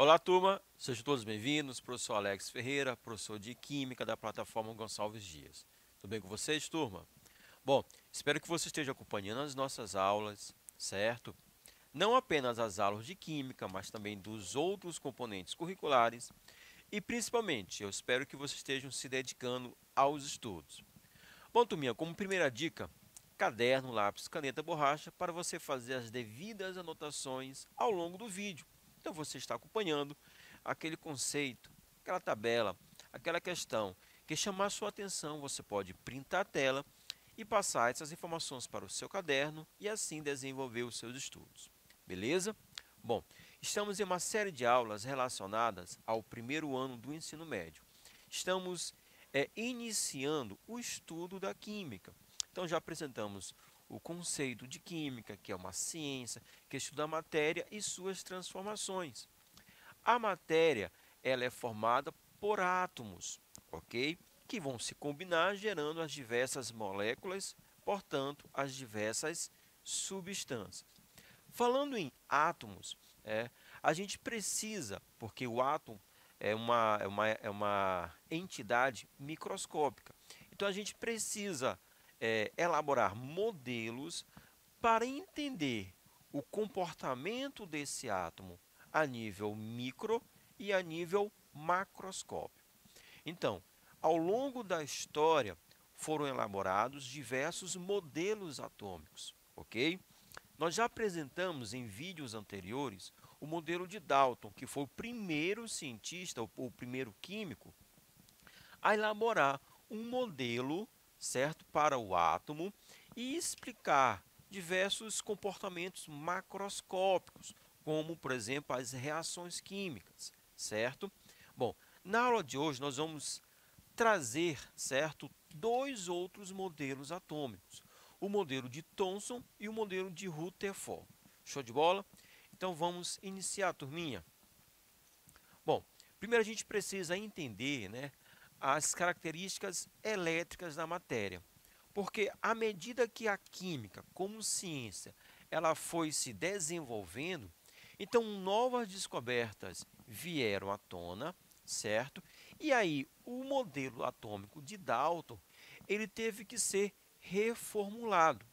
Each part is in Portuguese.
Olá, turma, sejam todos bem-vindos. Professor Alex Ferreira, professor de Química da plataforma Gonçalves Dias. Tudo bem com vocês, turma? Bom, espero que você esteja acompanhando as nossas aulas, certo? Não apenas as aulas de Química, mas também dos outros componentes curriculares e, principalmente, eu espero que vocês estejam se dedicando aos estudos. Bom, turminha, como primeira dica, caderno, lápis, caneta, borracha, para você fazer as devidas anotações ao longo do vídeo. Então, você está acompanhando aquele conceito, aquela tabela, aquela questão que chamar a sua atenção, você pode printar a tela e passar essas informações para o seu caderno e assim desenvolver os seus estudos. Beleza? Bom, estamos em uma série de aulas relacionadas ao primeiro ano do ensino médio. Estamos iniciando o estudo da química. Então, já apresentamos o conceito de química, que é uma ciência que estuda a matéria e suas transformações. A matéria ela é formada por átomos, ok? Que vão se combinar gerando as diversas moléculas, portanto, as diversas substâncias. Falando em átomos, a gente precisa, porque o átomo é uma entidade microscópica. Então, a gente precisa elaborar modelos para entender o comportamento desse átomo a nível micro e a nível macroscópio. Então, ao longo da história, foram elaborados diversos modelos atômicos, ok? Nós já apresentamos em vídeos anteriores o modelo de Dalton, que foi o primeiro cientista, o primeiro químico, a elaborar um modelo, certo, para o átomo e explicar diversos comportamentos macroscópicos, como, por exemplo, as reações químicas, certo? Bom, na aula de hoje nós vamos trazer, certo, dois outros modelos atômicos, o modelo de Thomson e o modelo de Rutherford. Show de bola? Então vamos iniciar, turminha. Bom, primeiro a gente precisa entender, as características elétricas da matéria, porque à medida que a química, como ciência, ela foi se desenvolvendo, então novas descobertas vieram à tona, certo? E aí o modelo atômico de Dalton, ele teve que ser reformulado.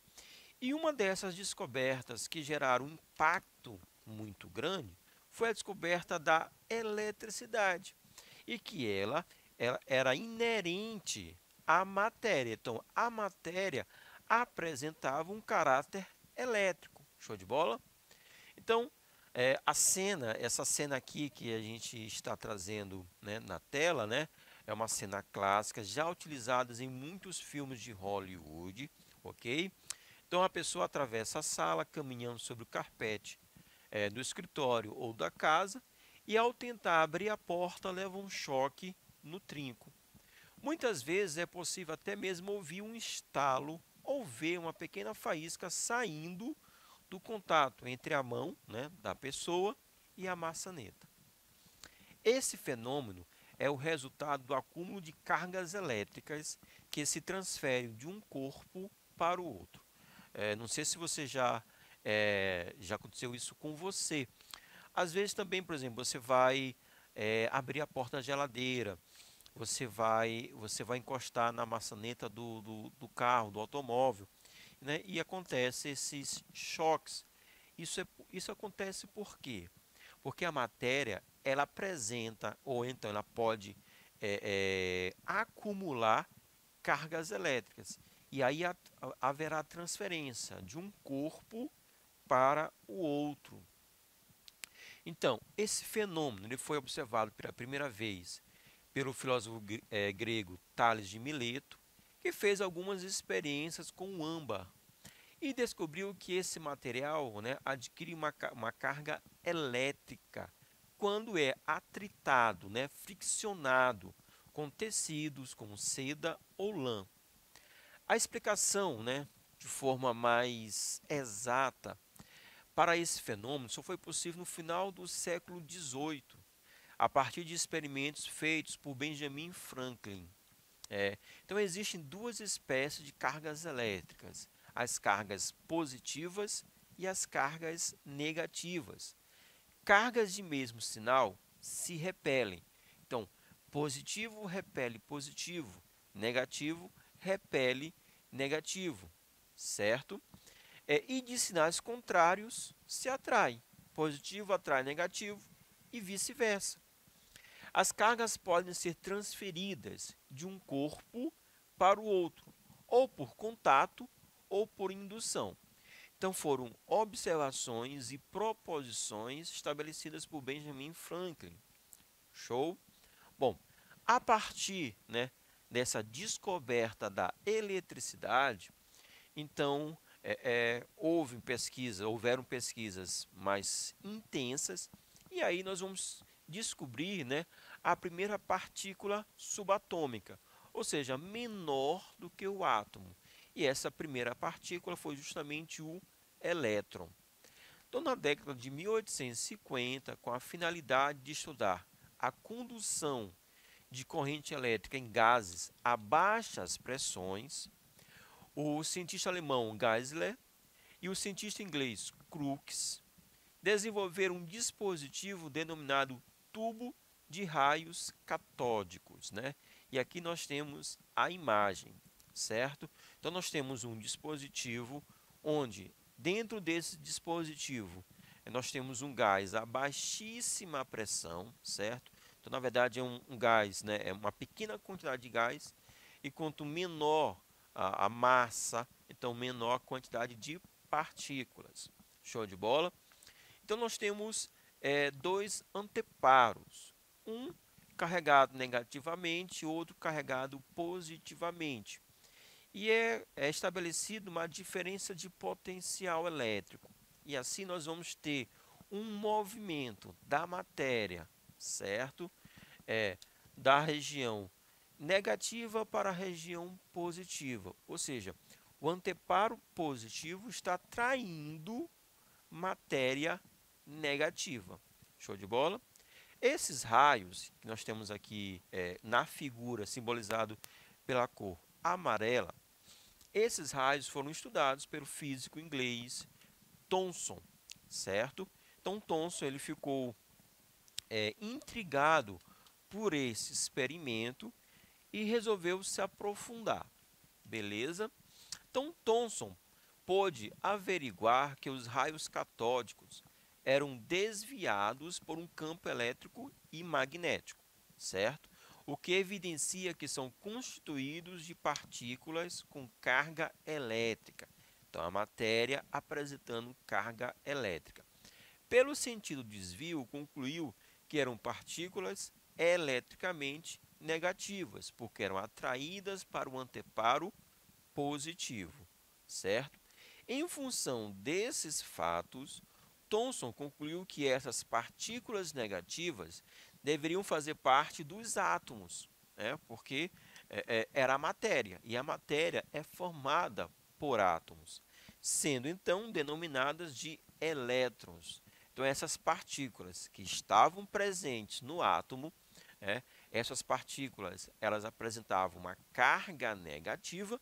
E uma dessas descobertas que geraram um impacto muito grande foi a descoberta da eletricidade e que ela era inerente à matéria. Então, a matéria apresentava um caráter elétrico. Show de bola? Então, essa cena aqui que a gente está trazendo, na tela, é uma cena clássica, já utilizada em muitos filmes de Hollywood, ok? Então, a pessoa atravessa a sala, caminhando sobre o carpete do escritório ou da casa, e ao tentar abrir a porta, leva um choque no trinco. Muitas vezes é possível até mesmo ouvir um estalo ou ver uma pequena faísca saindo do contato entre a mão, da pessoa e a maçaneta. Esse fenômeno é o resultado do acúmulo de cargas elétricas que se transferem de um corpo para o outro. Não sei se você já aconteceu isso com você. Às vezes também, por exemplo, você vai abrir a porta da geladeira, você vai encostar na maçaneta do carro, do automóvel, e acontece esses choques. Isso acontece por quê? Porque a matéria ela apresenta, ou então ela pode acumular cargas elétricas. E aí haverá transferência de um corpo para o outro. Então, esse fenômeno ele foi observado pela primeira vez pelo filósofo grego Tales de Mileto, que fez algumas experiências com o âmbar e descobriu que esse material adquire uma carga elétrica quando é atritado, friccionado com tecidos como seda ou lã. A explicação, de forma mais exata para esse fenômeno só foi possível no final do século XVIII, a partir de experimentos feitos por Benjamin Franklin. Então, existem duas espécies de cargas elétricas, as cargas positivas e as cargas negativas. Cargas de mesmo sinal se repelem. Então, positivo repele positivo, negativo repele negativo, certo? E de sinais contrários se atraem. Positivo atrai negativo e vice-versa. As cargas podem ser transferidas de um corpo para o outro, ou por contato ou por indução. Então, foram observações e proposições estabelecidas por Benjamin Franklin. Show? Bom, a partir, né, dessa descoberta da eletricidade, então houveram pesquisas mais intensas, e aí nós vamos descobrir, né, a primeira partícula subatômica, ou seja, menor do que o átomo. E essa primeira partícula foi justamente o elétron. Então, na década de 1850, com a finalidade de estudar a condução de corrente elétrica em gases a baixas pressões, o cientista alemão Geisler e o cientista inglês Crookes desenvolveram um dispositivo denominado tubo de raios catódicos, né? E aqui nós temos a imagem, certo? Então nós temos um dispositivo onde dentro desse dispositivo nós temos um gás a baixíssima pressão, certo? Então na verdade é um gás, né? É uma pequena quantidade de gás, e quanto menor a massa, então menor a quantidade de partículas. Show de bola? Então nós temos dois anteparos, um carregado negativamente, outro carregado positivamente. E é estabelecida uma diferença de potencial elétrico. E assim nós vamos ter um movimento da matéria, certo? Da região negativa para a região positiva. Ou seja, o anteparo positivo está atraindo matéria negativa. Show de bola? Esses raios que nós temos aqui na figura, simbolizado pela cor amarela, esses raios foram estudados pelo físico inglês Thomson, certo? Então, Thomson ele ficou intrigado por esse experimento e resolveu se aprofundar, beleza? Então, Thomson pôde averiguar que os raios catódicos eram desviados por um campo elétrico e magnético, certo? O que evidencia que são constituídos de partículas com carga elétrica. Então, a matéria apresentando carga elétrica. Pelo sentido do desvio, concluiu que eram partículas eletricamente negativas, porque eram atraídas para o anteparo positivo, certo? Em função desses fatos, Thomson concluiu que essas partículas negativas deveriam fazer parte dos átomos, né? Porque era a matéria, e a matéria é formada por átomos, sendo então denominadas de elétrons. Então, essas partículas que estavam presentes no átomo, essas partículas elas apresentavam uma carga negativa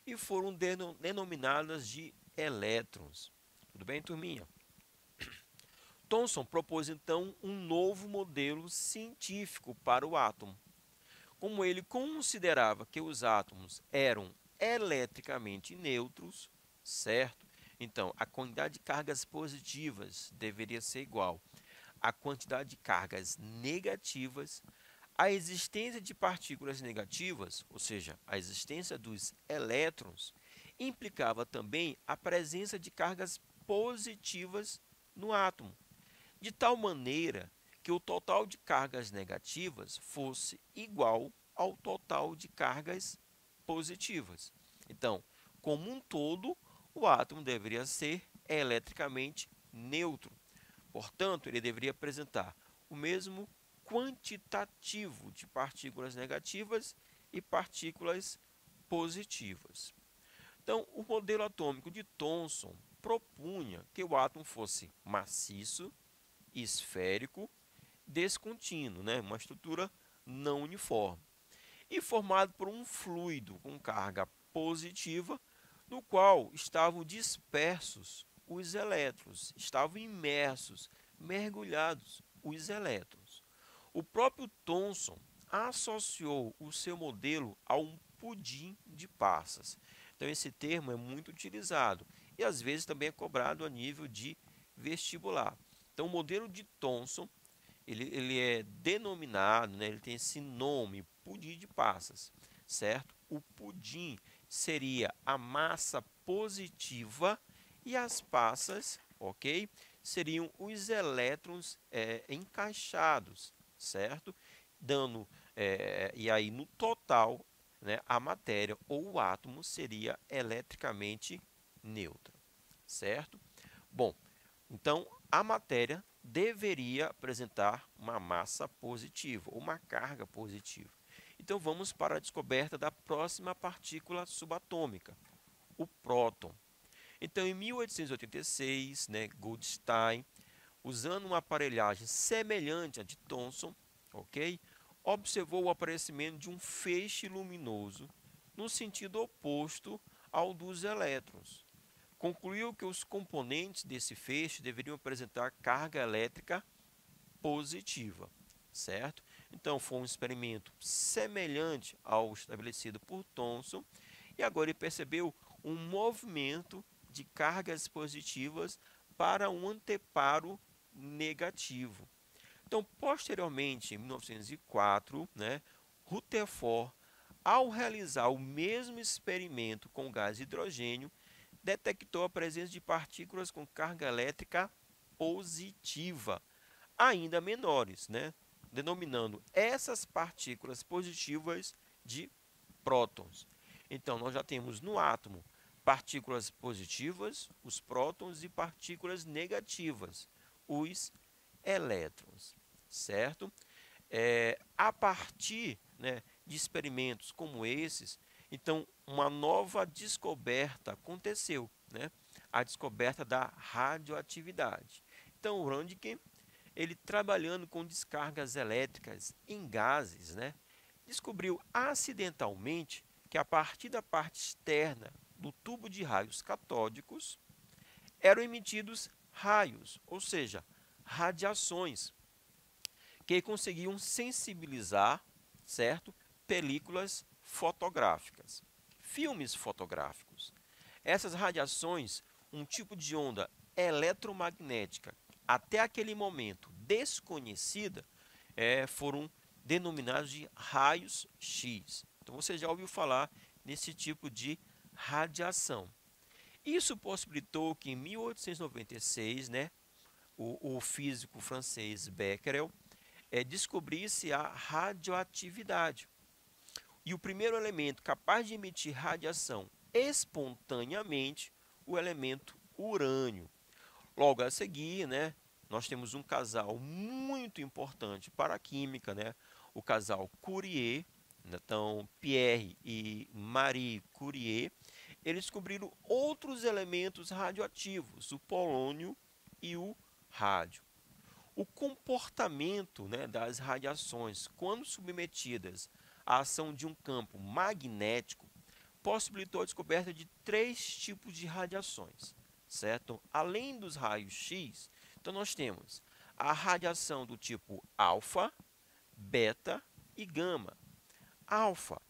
e foram denominadas de elétrons. Tudo bem, turminha? Thomson propôs então um novo modelo científico para o átomo. Como ele considerava que os átomos eram eletricamente neutros, certo? Então, a quantidade de cargas positivas deveria ser igual à quantidade de cargas negativas. A existência de partículas negativas, ou seja, a existência dos elétrons, implicava também a presença de cargas positivas no átomo, de tal maneira que o total de cargas negativas fosse igual ao total de cargas positivas. Então, como um todo, o átomo deveria ser eletricamente neutro. Portanto, ele deveria apresentar o mesmo quantitativo de partículas negativas e partículas positivas. Então, o modelo atômico de Thomson propunha que o átomo fosse maciço, esférico, descontínuo, né? Uma estrutura não uniforme, e formado por um fluido com carga positiva, no qual estavam dispersos os elétrons, estavam imersos, mergulhados os elétrons. O próprio Thomson associou o seu modelo a um pudim de passas. Então, esse termo é muito utilizado e às vezes também é cobrado a nível de vestibular. Então, o modelo de Thomson ele é denominado, né, ele tem esse nome, pudim de passas, certo? O pudim seria a massa positiva e as passas, ok? Seriam os elétrons encaixados, certo? Dando, e aí no total, né, a matéria ou o átomo seria eletricamente neutra, certo? Bom, então a matéria deveria apresentar uma massa positiva, ou uma carga positiva. Então vamos para a descoberta da próxima partícula subatômica, o próton. Então em 1886, né, Goldstein, usando uma aparelhagem semelhante à de Thomson, ok, observou o aparecimento de um feixe luminoso no sentido oposto ao dos elétrons. Concluiu que os componentes desse feixe deveriam apresentar carga elétrica positiva, certo? Então, foi um experimento semelhante ao estabelecido por Thomson, e agora ele percebeu um movimento de cargas positivas para um anteparo negativo. Então, posteriormente, em 1904, né, Rutherford, ao realizar o mesmo experimento com o gás hidrogênio, detectou a presença de partículas com carga elétrica positiva, ainda menores, né? Denominando essas partículas positivas de prótons. Então, nós já temos no átomo partículas positivas, os prótons, e partículas negativas, os elétrons, certo? A partir, né, de experimentos como esses, então uma nova descoberta aconteceu, né? A descoberta da radioatividade. Então, o Röntgen, ele trabalhando com descargas elétricas em gases, né, descobriu acidentalmente que a partir da parte externa do tubo de raios catódicos eram emitidos raios, ou seja, radiações, que conseguiam sensibilizar, certo, películas fotográficas, filmes fotográficos. Essas radiações, um tipo de onda eletromagnética até aquele momento desconhecida, foram denominados de raios X. Então você já ouviu falar nesse tipo de radiação. Isso possibilitou que em 1896, né, o físico francês Becquerel descobrisse a radioatividade. E o primeiro elemento capaz de emitir radiação espontaneamente, o elemento urânio. Logo a seguir, né, nós temos um casal muito importante para a química, né, o casal Curie. Então, Pierre e Marie Curie, eles descobriram outros elementos radioativos, o polônio e o rádio. O comportamento, né, das radiações, quando submetidas à ação de um campo magnético, possibilitou a descoberta de 3 tipos de radiações, certo? Além dos raios X, então nós temos a radiação do tipo alfa, beta e gama. Alfa,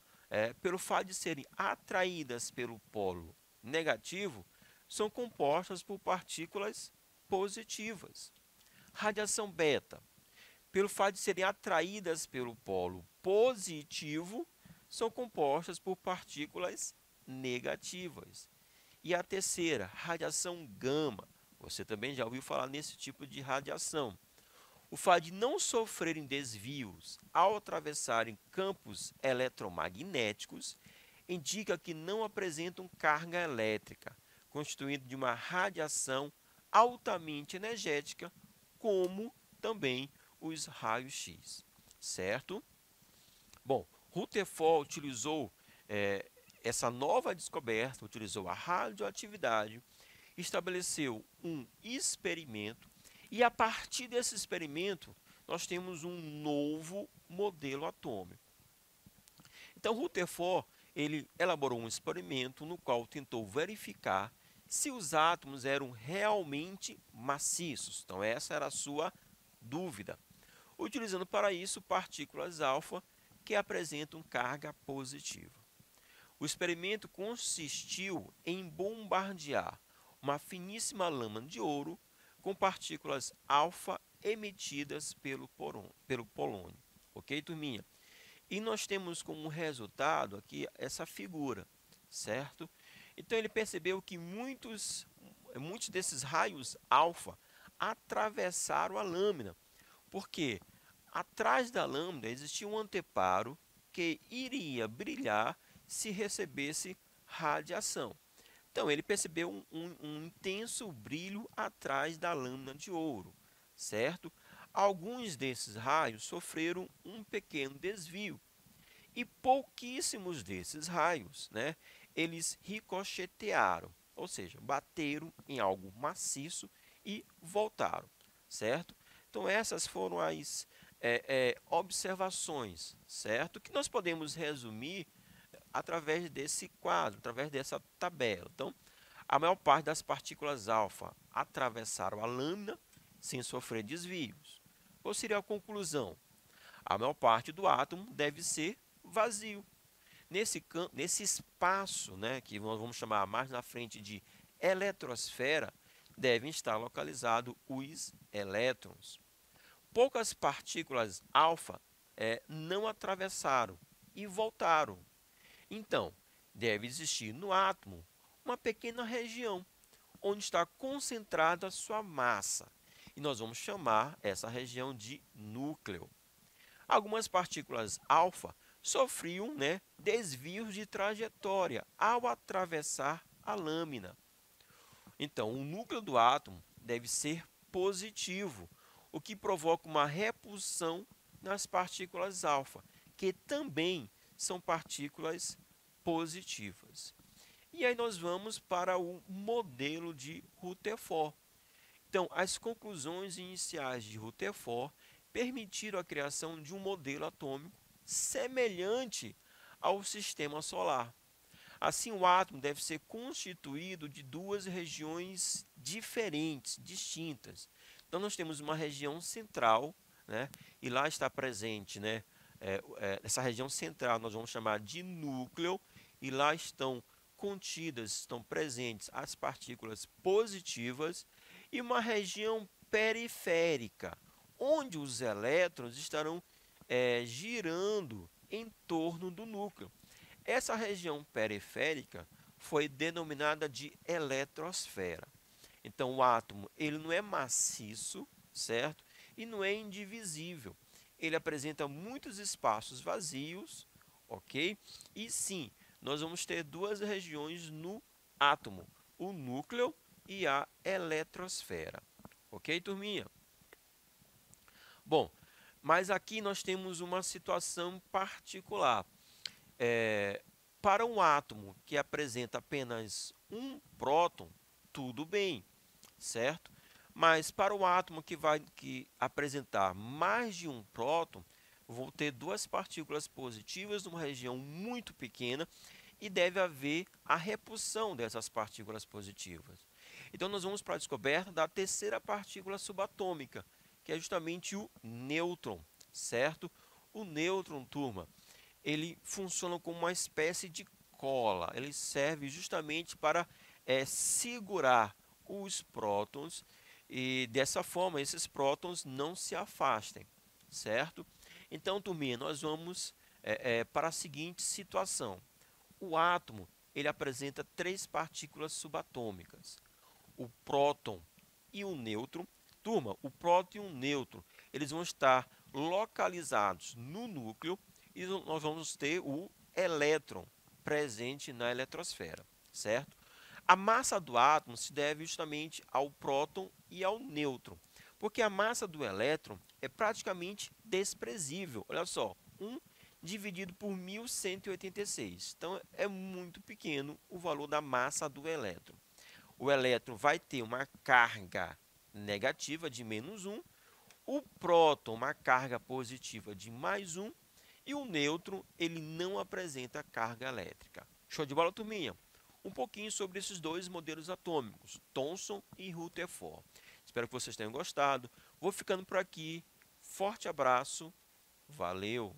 pelo fato de serem atraídas pelo polo negativo, são compostas por partículas positivas. Radiação beta, pelo fato de serem atraídas pelo polo positivo, são compostas por partículas negativas. E a terceira, radiação gama. Você também já ouviu falar nesse tipo de radiação. O fato de não sofrerem desvios ao atravessarem campos eletromagnéticos indica que não apresentam carga elétrica, constituindo de uma radiação altamente energética, como também os raios X, certo? Bom, Rutherford utilizou essa nova descoberta, utilizou a radioatividade, estabeleceu um experimento, e a partir desse experimento nós temos um novo modelo atômico. Então Rutherford, ele elaborou um experimento no qual tentou verificar se os átomos eram realmente maciços. Então essa era a sua dúvida. utilizando para isso partículas alfa que apresentam carga positiva. O experimento consistiu em bombardear uma finíssima lâmina de ouro com partículas alfa emitidas pelo polônio. Ok, turminha? E nós temos como resultado aqui essa figura, certo? Então ele percebeu que muitos desses raios alfa atravessaram a lâmina, porque atrás da lâmina existia um anteparo que iria brilhar se recebesse radiação. Então ele percebeu um intenso brilho atrás da lâmina de ouro, certo? Alguns desses raios sofreram um pequeno desvio e pouquíssimos desses raios, né, eles ricochetearam, ou seja, bateram em algo maciço e voltaram, certo? Então essas foram as observações, certo? Que nós podemos resumir através desse quadro, através dessa tabela. Então, a maior parte das partículas alfa atravessaram a lâmina sem sofrer desvios. Qual seria a conclusão? A maior parte do átomo deve ser vazio. Nesse espaço, né, que nós vamos chamar mais na frente de eletrosfera, devem estar localizados os elétrons. Poucas partículas alfa não atravessaram e voltaram. Então, deve existir no átomo uma pequena região onde está concentrada a sua massa. E nós vamos chamar essa região de núcleo. Algumas partículas alfa sofriam, né, desvios de trajetória ao atravessar a lâmina. Então, o núcleo do átomo deve ser positivo, o que provoca uma repulsão nas partículas alfa, que também são partículas positivas. E aí nós vamos para o modelo de Rutherford. Então, as conclusões iniciais de Rutherford permitiram a criação de um modelo atômico semelhante ao sistema solar. Assim, o átomo deve ser constituído de duas regiões diferentes, distintas. Então, nós temos uma região central, né, e lá está presente, né, essa região central nós vamos chamar de núcleo, e lá estão estão presentes as partículas positivas, e uma região periférica, onde os elétrons estarão girando em torno do núcleo. Essa região periférica foi denominada de eletrosfera. Então, o átomo ele não é maciço, certo? E não é indivisível. Ele apresenta muitos espaços vazios, ok? E sim, nós vamos ter duas regiões no átomo, o núcleo e a eletrosfera. Ok, turminha? Bom, mas aqui nós temos uma situação particular. Para um átomo que apresenta apenas um próton, tudo bem, certo? Mas para o átomo que vai apresentar mais de um próton, vou ter duas partículas positivas numa região muito pequena e deve haver a repulsão dessas partículas positivas. Então, nós vamos para a descoberta da terceira partícula subatômica, que é justamente o nêutron, certo? O nêutron, turma, ele funciona como uma espécie de cola. Ele serve justamente para segurar os prótons e dessa forma esses prótons não se afastem, certo? Então, turminha, nós vamos para a seguinte situação. O átomo ele apresenta três partículas subatômicas, o próton e o nêutron. Turma, o próton e o nêutron eles vão estar localizados no núcleo e nós vamos ter o elétron presente na eletrosfera, certo? A massa do átomo se deve justamente ao próton e ao nêutron, porque a massa do elétron é praticamente desprezível. Olha só, 1 dividido por 1186. Então, é muito pequeno o valor da massa do elétron. O elétron vai ter uma carga negativa de -1, o próton uma carga positiva de +1 e o nêutron ele não apresenta carga elétrica. Show de bola, turminha? Um pouquinho sobre esses dois modelos atômicos, Thomson e Rutherford. Espero que vocês tenham gostado. Vou ficando por aqui. Forte abraço, valeu!